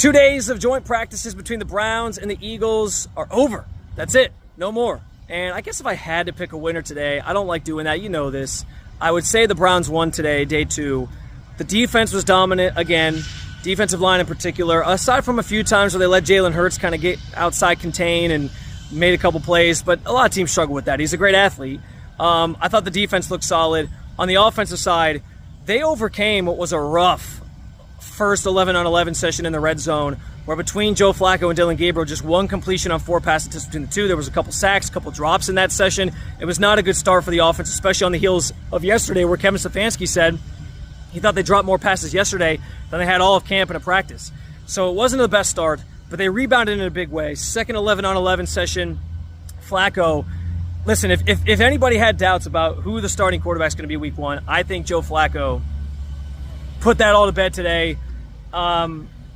2 days of joint practices between the Browns and the Eagles are over. That's it. No more. And I guess if I had to pick a winner today, I don't like doing that. You know this. I would say the Browns won today, day 2. The defense was dominant again. Defensive line in particular, aside from a few times where they let Jalen Hurts kind of get outside contain and made a couple plays, but a lot of teams struggle with that. He's a great athlete. I thought the defense looked solid. On the offensive side, they overcame what was a rough first 11-on-11 session in the red zone, where between Joe Flacco and Dylan Gabriel, just one completion on 4 pass attempts between the two. There was a couple sacks, a couple drops in that session. It was not a good start for the offense, especially on the heels of yesterday, where Kevin Stefanski said he thought they dropped more passes yesterday than they had all of camp and a practice. So it wasn't the best start, but they rebounded in a big way. Second 11-on-11 session, Flacco. Listen, if anybody had doubts about who the starting quarterback is going to be week 1, I think Joe Flacco put that all to bed today.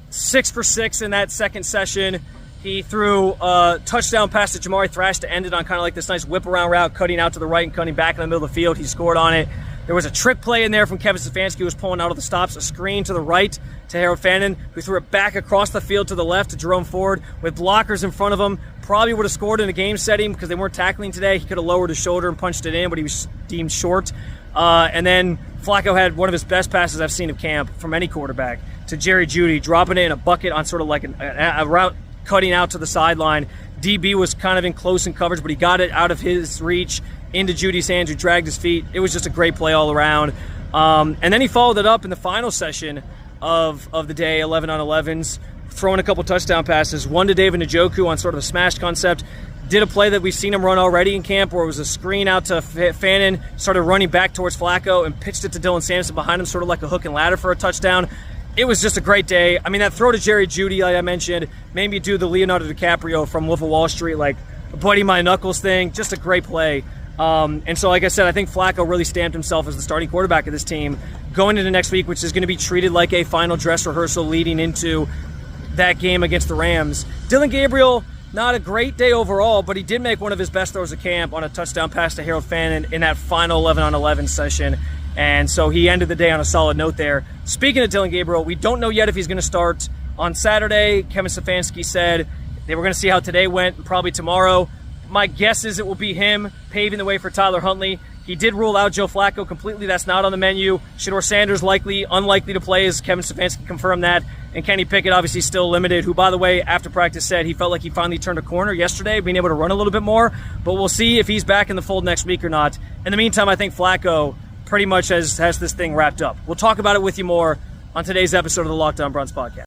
6 for 6 in that second session. He threw a touchdown pass to Jamari Thrash to end it on kind of like this nice whip-around route, cutting out to the right and cutting back in the middle of the field. He scored on it. There was a trick play in there from Kevin Stefanski, who was pulling out of the stops, a screen to the right to Harold Fannin, who threw it back across the field to the left to Jerome Ford with blockers in front of him. Probably would have scored in a game setting because they weren't tackling today. He could have lowered his shoulder and punched it in, but he was deemed short. And then Flacco had one of his best passes I've seen of camp from any quarterback to Jerry Jeudy, dropping it in a bucket on sort of like a route cutting out to the sideline. DB was kind of in close in coverage, but he got it out of his reach into Judy's hands, who dragged his feet. It was just a great play all around. And then he followed it up in the final session of the day, 11-on-11s, throwing a couple touchdown passes, one to David Njoku on sort of a smash concept. Did a play that we've seen him run already in camp, where it was a screen out to Fannin, started running back towards Flacco, and pitched it to Dylan Sampson behind him, sort of like a hook and ladder for a touchdown. It was just a great day. I mean, that throw to Jerry Jeudy, like I mentioned, made me do the Leonardo DiCaprio from Wolf of Wall Street, like, biting my knuckles thing. Just a great play. And so, like I said, I think Flacco really stamped himself as the starting quarterback of this team going into next week, which is going to be treated like a final dress rehearsal leading into that game against the Rams. Dylan Gabriel, not a great day overall, but he did make one of his best throws of camp on a touchdown pass to Harold Fannin in that final 11-on-11 session. And so he ended the day on a solid note there. Speaking of Dylan Gabriel, we don't know yet if he's going to start on Saturday. Kevin Stefanski said they were going to see how today went and probably tomorrow. My guess is it will be him paving the way for Tyler Huntley. He did rule out Joe Flacco completely. That's not on the menu. Shedeur Sanders unlikely to play, as Kevin Stefanski confirmed that. And Kenny Pickett obviously still limited, who, by the way, after practice said he felt like he finally turned a corner yesterday, being able to run a little bit more. But we'll see if he's back in the fold next week or not. In the meantime, I think Flacco pretty much has this thing wrapped up. We'll talk about it with you more on today's episode of the Locked On Bruns podcast.